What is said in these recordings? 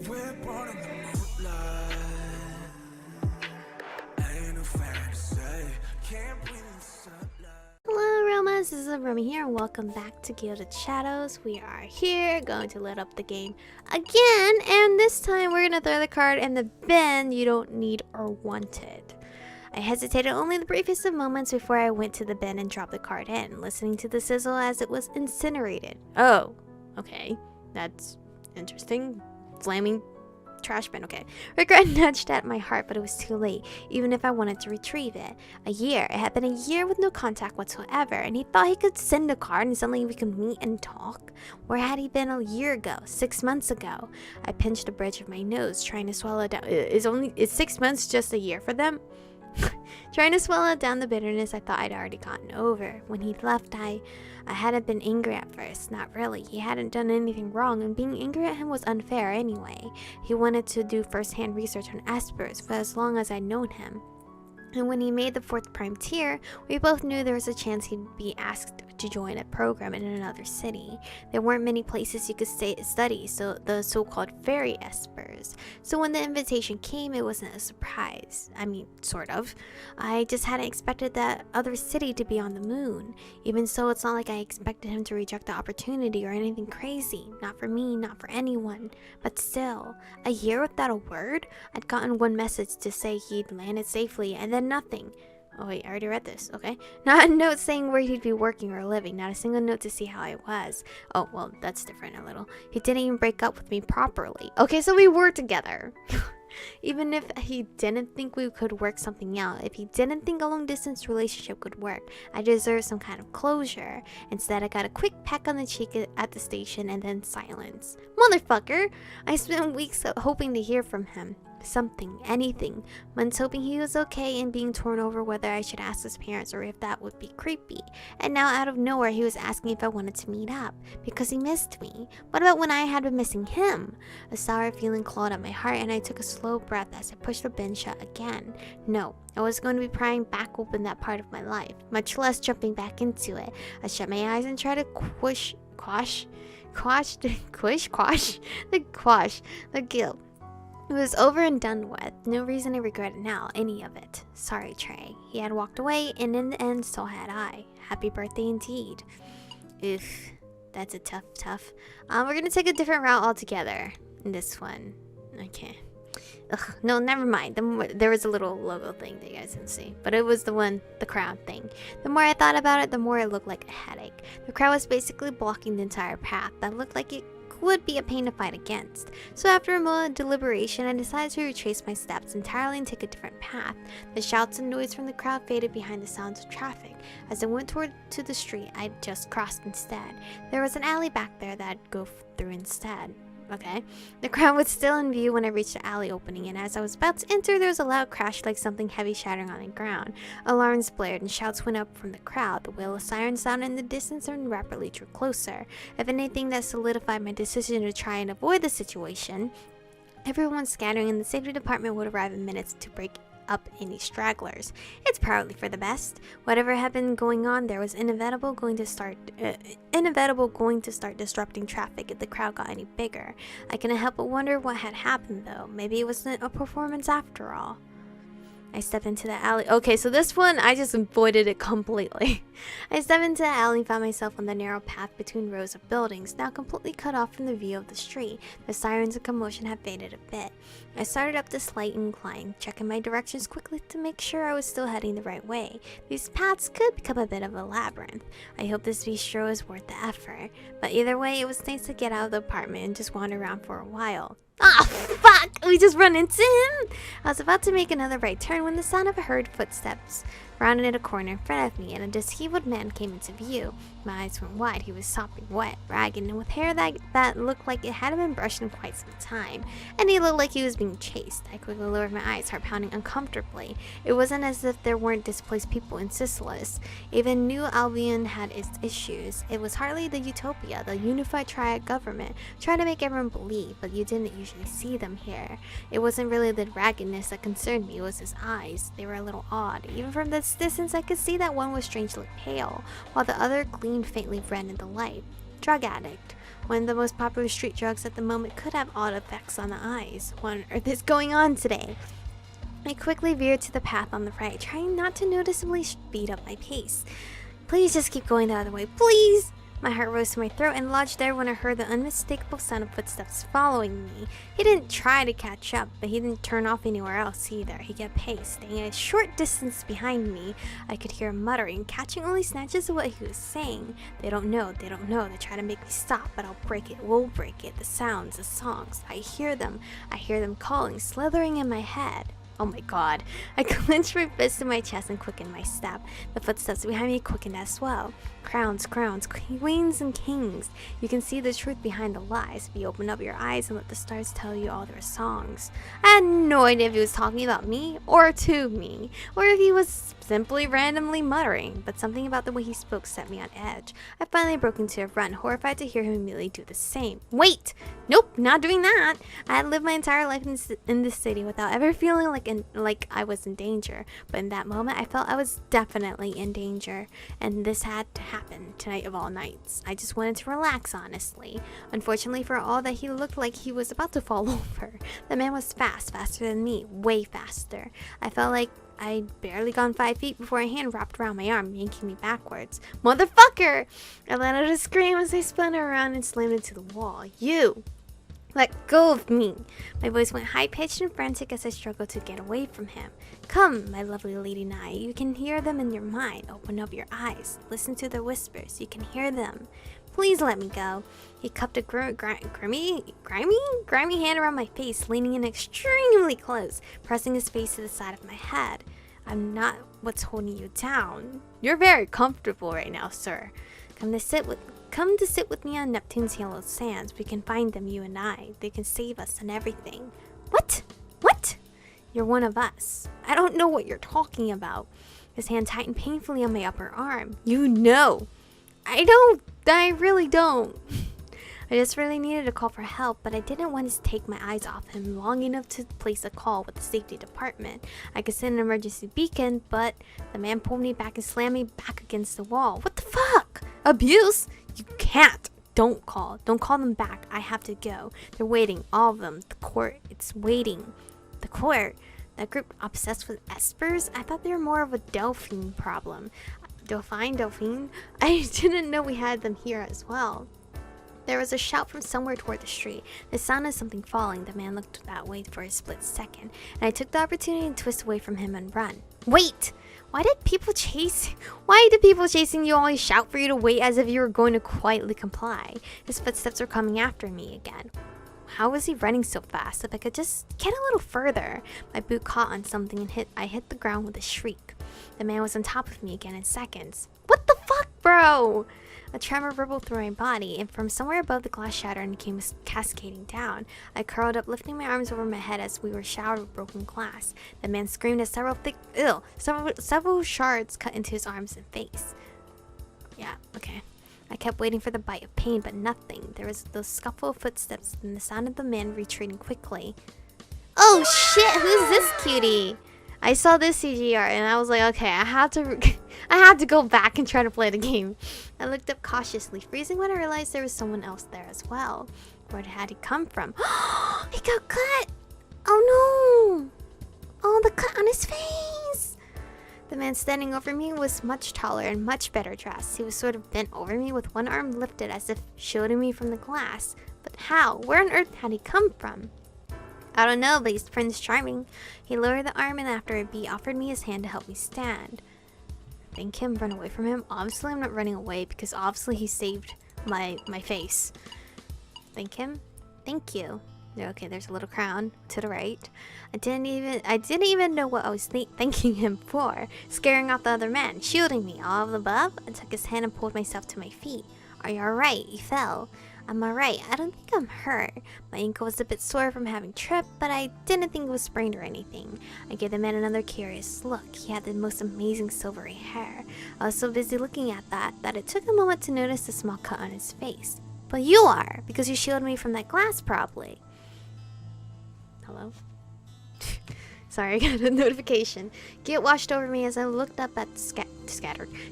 We're born in the moonlight. Ain't no fantasy. Can't breathe in the sunlight. Hello Aromas, this is Aromie here and welcome back to Gilded Shadows. We are here going to let up the game again, and this time we're going to throw the card in the bin you don't need or want it. I hesitated only the briefest of moments before I went to the bin and dropped the card in, listening to the sizzle as it was incinerated. Oh, okay, that's interesting. Flaming trash bin, okay. Regret nudged at my heart, but it was too late, even if I wanted to retrieve it. A year. It had been a year with no contact whatsoever, and he thought he could send a card and suddenly we could meet and talk? Where had he been a year ago? 6 months ago? I pinched the bridge of my nose, trying to swallow down. Is 6 months just a year for them? Trying to swallow down the bitterness I thought I'd already gotten over. When he left, I hadn't been angry at first. Not really. He hadn't done anything wrong, and being angry at him was unfair anyway. He wanted to do first-hand research on espers for as long as I'd known him. And when he made the 4th prime tier, we both knew there was a chance he'd be asked to join a program in another city. There weren't many places you could study, so the so-called fairy espers. So when the invitation came, it wasn't a surprise. I mean, sort of. I just hadn't expected that other city to be on the moon. Even so, it's not like I expected him to reject the opportunity or anything crazy. Not for me, not for anyone. But still, a year without a word? I'd gotten one message to say he'd landed safely, and then nothing. Oh wait, I already read this, okay? Not a note saying where he'd be working or living, not a single note to see how I was. Oh, well, that's different a little. He didn't even break up with me properly. Okay, so we were together. Even if he didn't think we could work something out, if he didn't think a long-distance relationship could work, I deserved some kind of closure. Instead, I got a quick peck on the cheek at the station and then silence. Motherfucker! I spent weeks hoping to hear from him. Something, anything. Months hoping he was okay and being torn over whether I should ask his parents or if that would be creepy. And now out of nowhere he was asking if I wanted to meet up because he missed me. What about when I had been missing him? A sour feeling clawed at my heart and I took a slow breath as I pushed the bin shut again. No, I was going to be prying back open that part of my life, much less jumping back into it. I shut my eyes and tried to quash the guilt. It was over and done with. No reason to regret it now, any of it. Sorry, Trey. He had walked away, and in the end, so had I. Happy birthday indeed. Oof. That's a tough. We're gonna take a different route altogether in this one. Okay. Ugh, no, never mind. There was a little logo thing that you guys didn't see. But it was the crown thing. The more I thought about it, the more it looked like a headache. The crowd was basically blocking the entire path. That looked like it would be a pain to fight against. So after a moment of deliberation, I decided to retrace my steps entirely and take a different path. The shouts and noise from the crowd faded behind the sounds of traffic. As I went to the street I'd just crossed instead. There was an alley back there that I'd go through instead. Okay. The crowd was still in view when I reached the alley opening, and as I was about to enter, there was a loud crash like something heavy shattering on the ground. Alarms blared and shouts went up from the crowd. The wail of sirens sounded in the distance and rapidly drew closer. If anything, that solidified my decision to try and avoid the situation. Everyone scattering in the safety department would arrive in minutes to break up any stragglers. It's probably for the best. Whatever had been going on there was inevitable going to start disrupting traffic if the crowd got any bigger. I couldn't help but wonder what had happened though. Maybe it wasn't a performance after all. I stepped into the alley. Okay, so this one, I just avoided it completely. I stepped into the alley and found myself on the narrow path between rows of buildings, now completely cut off from the view of the street. The sirens and commotion had faded a bit. I started up the slight incline, checking my directions quickly to make sure I was still heading the right way. These paths could become a bit of a labyrinth. I hope this bistro is worth the effort. But either way, it was nice to get out of the apartment and just wander around for a while. Ah, fuck! We just run into him! I was about to make another right turn when the sound of hurried footsteps rounded a corner in front of me, and a disheveled man came into view. My eyes went wide. He was sopping wet, ragged, and with hair that looked like it hadn't been brushed in quite some time. And he looked like he was being chased. I quickly lowered my eyes, heart pounding uncomfortably. It wasn't as if there weren't displaced people in Sycilis. Even New Albion had its issues. It was hardly the utopia, the unified triad government, trying to make everyone believe, but you didn't usually see them here. It wasn't really the raggedness that concerned me, it was his eyes. They were a little odd. Even from this distance, I could see that one was strangely pale, while the other gleamed faintly red in the light. drug addict. One of the most popular street drugs at the moment could have odd effects on the eyes. What on earth is going on today? I quickly veered to the path on the right, trying not to noticeably speed up my pace. Please just keep going the other way, please! My heart rose to my throat and lodged there when I heard the unmistakable sound of footsteps following me. He didn't try to catch up, but he didn't turn off anywhere else either. He kept pace, staying a short distance behind me. I could hear him muttering, catching only snatches of what he was saying. They don't know, they try to make me stop, but I'll break it, we'll break it. The sounds, the songs, I hear them calling, slithering in my head. Oh my god. I clenched my fist in my chest and quickened my step. The footsteps behind me quickened as well. Crowns, queens and kings. You can see the truth behind the lies if you open up your eyes and let the stars tell you all their songs. I had no idea if he was talking about me or to me, or if he was simply randomly muttering, but something about the way he spoke set me on edge. I finally broke into a run, horrified to hear him immediately do the same. Wait! Nope, not doing that! I had lived my entire life in this city without ever feeling like I was in danger, but in that moment I felt I was definitely in danger, and this had to happen tonight of all nights. I just wanted to relax, honestly. Unfortunately, for all that he looked like he was about to fall over, the man was faster than me, way faster. I felt like I'd barely gone 5 feet before a hand wrapped around my arm, yanking me backwards. Motherfucker! I let out a scream as I spun around and slammed into the wall. You! Let go of me! My voice went high-pitched and frantic as I struggled to get away from him. Come, my lovely lady Nye, you can hear them in your mind. Open up your eyes. Listen to their whispers. You can hear them. Please let me go. He cupped a grimy hand around my face, leaning in extremely close, pressing his face to the side of my head. I'm not what's holding you down. You're very comfortable right now, sir. Come to sit with me on Neptune's yellow sands. We can find them, you and I. They can save us and everything. What? What? You're one of us. I don't know what you're talking about. His hand tightened painfully on my upper arm. You know. I really don't. I just really needed to call for help, but I didn't want to take my eyes off him long enough to place a call with the safety department. I could send an emergency beacon, but the man pulled me back and slammed me back against the wall. What the fuck? Abuse? You can't. Don't call them back. I have to go. They're waiting, all of them. The court, it's waiting. The court? That group obsessed with espers? I thought they were more of a Delphine problem. Delphine? I didn't know we had them here as well. There was a shout from somewhere toward the street. The sound of something falling. The man looked that way for a split second, and I took the opportunity to twist away from him and run. Wait! Why do people chasing you always shout for you to wait as if you were going to quietly comply? His footsteps were coming after me again. How was he running so fast? If I could just get a little further. My boot caught on something and I hit the ground with a shriek. The man was on top of me again in seconds. What the fuck, bro? A tremor rippled through my body, and from somewhere above the glass shattered and came cascading down. I curled up, lifting my arms over my head as we were showered with broken glass. The man screamed as several shards cut into his arms and face. Yeah, okay. I kept waiting for the bite of pain, but nothing. There was the scuffle of footsteps and the sound of the man retreating quickly. Oh shit, who's this cutie? I saw this CGR and I was like, okay, I have to go back and try to play the game. I looked up cautiously, freezing when I realized there was someone else there as well. Where had he come from? He got cut! Oh no! Oh, the cut on his face! The man standing over me was much taller and much better dressed. He was sort of bent over me with one arm lifted as if shielding me from the glass. But how? Where on earth had he come from? I don't know, but he's Prince Charming. He lowered the arm and after a beat offered me his hand to help me stand. Thank him, run away from him. Obviously I'm not running away because obviously he saved my face. Thank him. Thank you. Okay, there's a little crown to the right. I didn't even know what I was thanking him for. Scaring off the other man, shielding me, all of the above. I took his hand and pulled myself to my feet. Are you alright? You fell. I'm alright. I don't think I'm hurt. My ankle was a bit sore from having tripped, but I didn't think it was sprained or anything. I gave the man another curious look. He had the most amazing silvery hair. I was so busy looking at that it took a moment to notice the small cut on his face. But you are, because you shielded me from that glass probably. Hello? Sorry, I got a notification. Guilt washed over me as I looked up at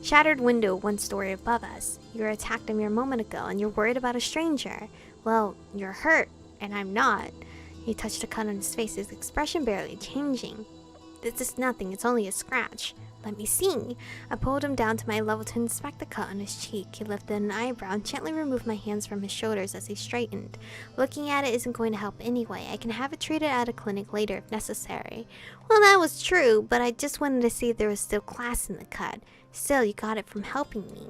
shattered window 1 story above us. You were attacked a mere moment ago, and you're worried about a stranger. Well, you're hurt, and I'm not. He touched a cut on his face, his expression barely changing. This is nothing, it's only a scratch. Let me see. I pulled him down to my level to inspect the cut on his cheek. He lifted an eyebrow and gently removed my hands from his shoulders as he straightened. Looking at it isn't going to help anyway. I can have it treated at a clinic later if necessary. Well, that was true, but I just wanted to see if there was still class in the cut. Still, you got it from helping me.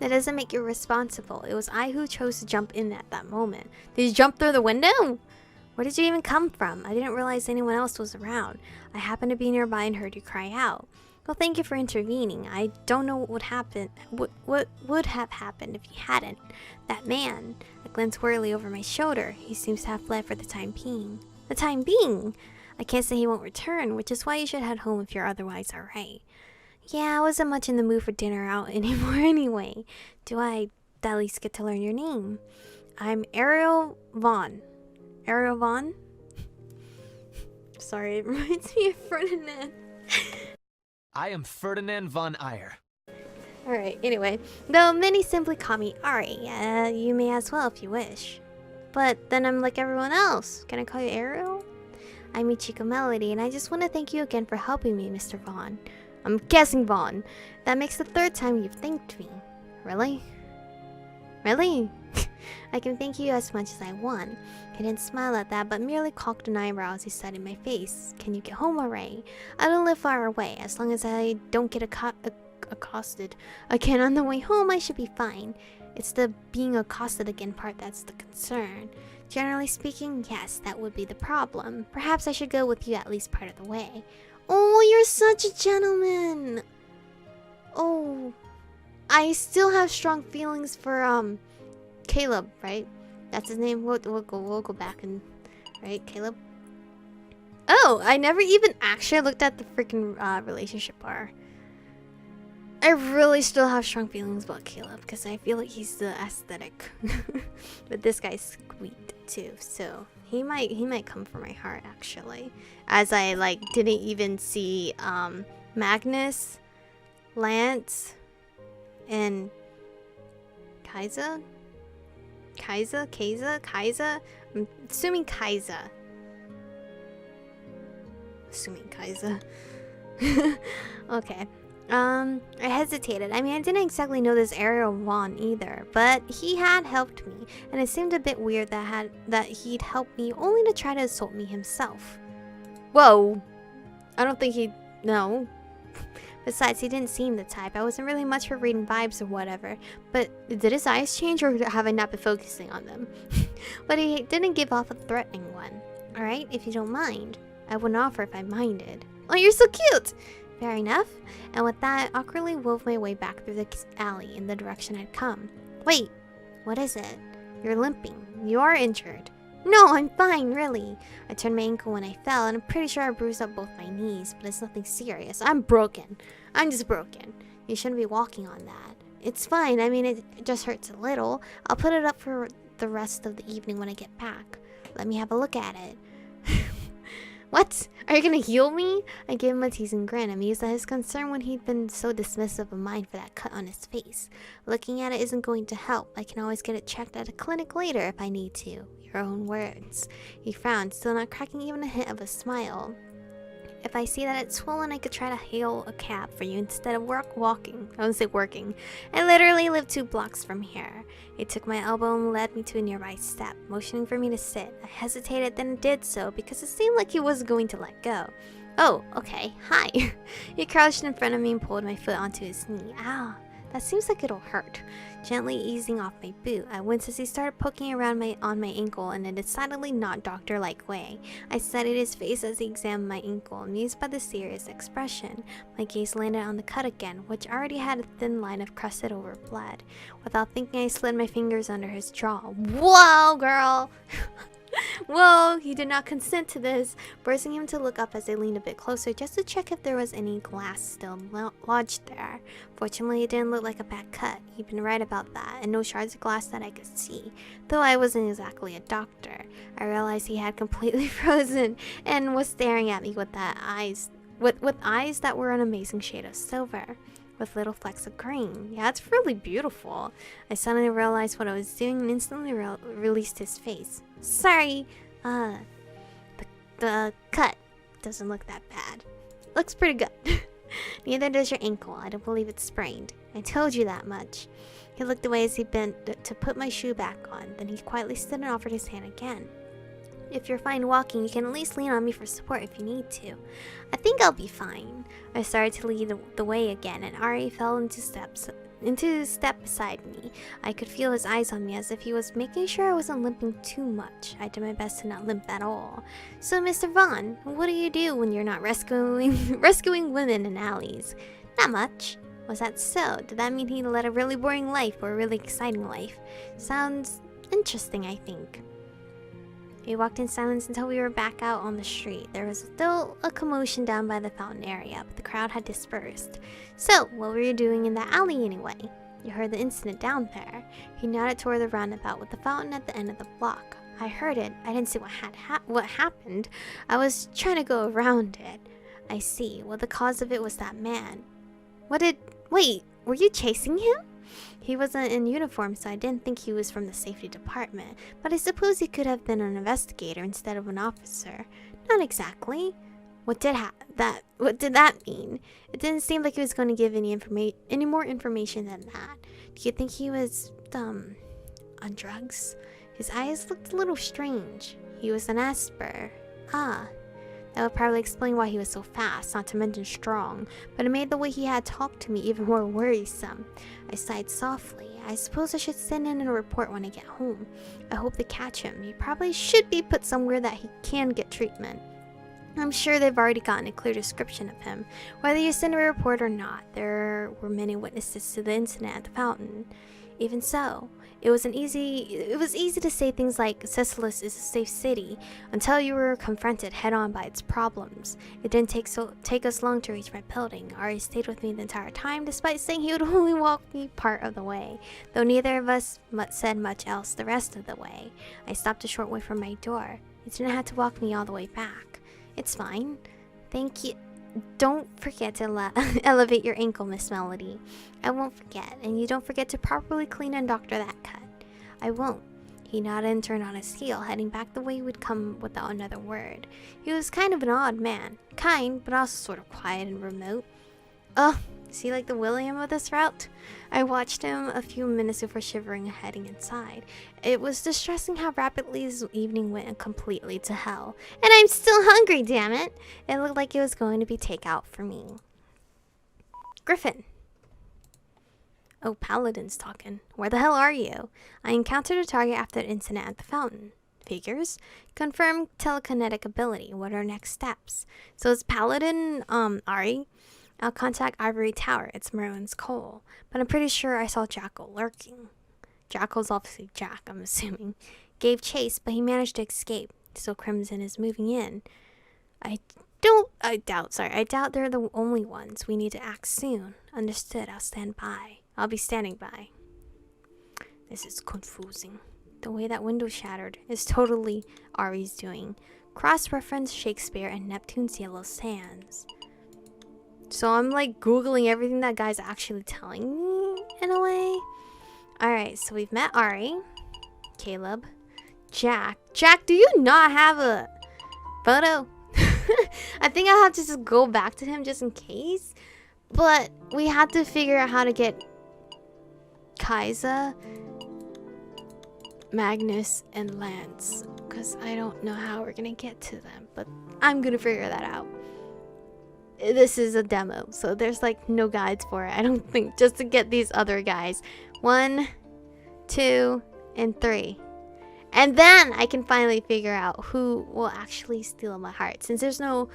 That doesn't make you responsible. It was I who chose to jump in at that moment. Did you jump through the window? Where did you even come from? I didn't realize anyone else was around. I happened to be nearby and heard you cry out. Well, thank you for intervening. I don't know what would happen. What would have happened if you hadn't? That man. I glanced warily over my shoulder. He seems to have fled for the time being. The time being? I can't say he won't return, which is why you should head home if you're otherwise alright. Yeah, I wasn't much in the mood for dinner out anymore anyway. Do I at least get to learn your name? I'm Ariel Vaughn. Ariel Vaughn? Sorry, it reminds me of Ferdinand. I am Ferdinand von Eyre. Alright, anyway. Though many simply call me Ari. You may as well if you wish. But then I'm like everyone else. Can I call you Ariel? I'm Michiko Melody, and I just want to thank you again for helping me, Mr. Vaughn. I'm guessing Vaughn. That makes the 3rd time you've thanked me. Really? Really? I can thank you as much as I want. He didn't smile at that, but merely cocked an eyebrow as he said in my face, Can you get home alright? I don't live far away. As long as I don't get accosted again on the way home, I should be fine. It's the being accosted again part that's the concern. Generally speaking, yes, that would be the problem. Perhaps I should go with you at least part of the way. Oh, you're such a gentleman! Oh, I still have strong feelings for, Caleb, right? That's his name. We'll go back and... Right, Caleb? Oh, I never even actually looked at the freaking relationship bar. I really still have strong feelings about Caleb because I feel like he's the aesthetic. But this guy's sweet too, so he might come from my heart actually. As I like didn't even see Magnus, Lance, and Kaiza. I'm assuming Kaiza. Okay. I hesitated. I mean, I didn't exactly know this Ariel Vaughn either, but he had helped me, and it seemed a bit weird that he'd help me only to try to assault me himself. Whoa. I don't think he'd... No. Besides, he didn't seem the type. I wasn't really much for reading vibes or whatever. But did his eyes change, or have I not been focusing on them? But he didn't give off a threatening one. Alright, if you don't mind. I wouldn't offer if I minded. Oh, you're so cute! Fair enough. And with that, I awkwardly wove my way back through the alley in the direction I'd come. Wait, what is it? You're limping. You are injured. No, I'm fine, really. I turned my ankle when I fell, and I'm pretty sure I bruised up both my knees, but it's nothing serious. I'm broken. I'm just broken. You shouldn't be walking on that. It's fine. I mean, it just hurts a little. I'll put it up for the rest of the evening when I get back. Let me have a look at it. What? Are you gonna heal me? I gave him a teasing grin, amused at his concern when he'd been so dismissive of mine for that cut on his face. Looking at it isn't going to help. I can always get it checked at a clinic later if I need to. Your own words. He frowned, still not cracking even a hint of a smile. If I see that it's swollen, I could try to hail a cab for you instead of walking. I wouldn't say working. I literally live 2 blocks from here. He took my elbow and led me to a nearby step, motioning for me to sit. I hesitated, then did so because it seemed like he wasn't going to let go. Oh, okay. Hi. He crouched in front of me and pulled my foot onto his knee. Ow. That seems like it'll hurt. Gently easing off my boot, I winced as he started poking around on my ankle in a decidedly not doctor-like way. I studied his face as he examined my ankle, amused by the serious expression. My gaze landed on the cut again, which already had a thin line of crusted over blood. Without thinking, I slid my fingers under his jaw. Whoa, girl! Whoa, he did not consent to this, forcing him to look up as I leaned a bit closer just to check if there was any glass still lodged there. Fortunately, it didn't look like a bad cut. He'd been right about that, and no shards of glass that I could see. Though I wasn't exactly a doctor, I realized he had completely frozen and was staring at me with eyes that were an amazing shade of silver. with little flecks of green. Yeah, it's really beautiful. I suddenly realized what I was doing and instantly released his face. Sorry, the cut doesn't look that bad. Looks pretty good. Neither does your ankle. I don't believe it's sprained. I told you that much. He looked away as he bent to put my shoe back on. Then he quietly stood and offered his hand again. If you're fine walking, you can at least lean on me for support if you need to. I think I'll be fine. I started to lead the way again, and Ari fell into step beside me. I could feel his eyes on me as if he was making sure I wasn't limping too much. I did my best to not limp at all. So, Mr. Vaughn, what do you do when you're not rescuing women in alleys? Not much. Was that so? Did that mean he led a really boring life or a really exciting life? Sounds interesting, I think. We walked in silence until we were back out on the street. There was still a commotion down by the fountain area, but the crowd had dispersed. So, what were you doing in that alley anyway? You heard the incident down there. He nodded toward the roundabout with the fountain at the end of the block. I heard it. I didn't see what happened. I was trying to go around it. I see. Well, the cause of it was that man. Wait, were you chasing him? He wasn't in uniform, so I didn't think he was from the safety department, but I suppose he could have been an investigator instead of an officer. Not exactly. What did that mean? It didn't seem like he was going to give any more information than that. Do you think he was on drugs? His eyes looked a little strange. He was an Esper. Ah. That would probably explain why he was so fast, not to mention strong, but it made the way he had talked to me even more worrisome. I sighed softly. I suppose I should send in a report when I get home. I hope they catch him. He probably should be put somewhere that he can get treatment. I'm sure they've already gotten a clear description of him. Whether you send a report or not, there were many witnesses to the incident at the fountain. Even so, it was easy to say things like Cecilis is a safe city until you were confronted head-on by its problems. It didn't take us long to reach my building. Ari stayed with me the entire time, despite saying he would only walk me part of the way, though neither of us said much else the rest of the way. I stopped a short way from my door. You didn't have to walk me all the way back. It's fine. Thank you. Don't forget to elevate your ankle, Miss Melody. I won't forget, and you don't forget to properly clean and doctor that cut. I won't. He nodded and turned on his heel, heading back the way he would come without another word. He was kind of an odd man. Kind, but also sort of quiet and remote. Ugh, is he like the William of this route? I watched him a few minutes before shivering and heading inside. It was distressing how rapidly his evening went completely to hell. And I'm still hungry, damn it! It looked like it was going to be takeout for me. Griffin. Oh, Paladin's talking. Where the hell are you? I encountered a target after the incident at the fountain. Figures? Confirmed telekinetic ability. What are next steps? So is Paladin, Ari? I'll contact Ivory Tower. It's Merlin's Cole. But I'm pretty sure I saw Jackal lurking. Jackal's obviously Jack, I'm assuming. Gave chase, but he managed to escape. So Crimson is moving in. I doubt they're the only ones. We need to act soon. Understood. I'll stand by. I'll be standing by. This is confusing. The way that window shattered is totally Ari's doing. Cross-reference Shakespeare and Neptune's Yellow Sands. So I'm like Googling everything that guy's actually telling me in a way. Alright, so we've met Ari, Caleb, Jack. Jack, do you not have a photo? I think I'll have to just go back to him just in case. But we have to figure out how to get Kaisa, Magnus, and Lance. Because I don't know how we're going to get to them. But I'm going to figure that out. This is a demo, so there's like no guides for it. I don't think, just to get these other guys. 1, 2, and 3. And then I can finally figure out who will actually steal my heart, since there's no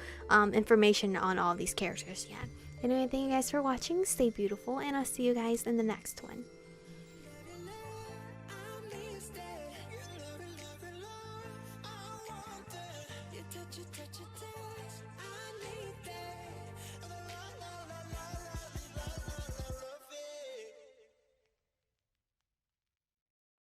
information on all these characters yet. Anyway, thank you guys for watching. Stay beautiful, and I'll see you guys in the next one. touch it.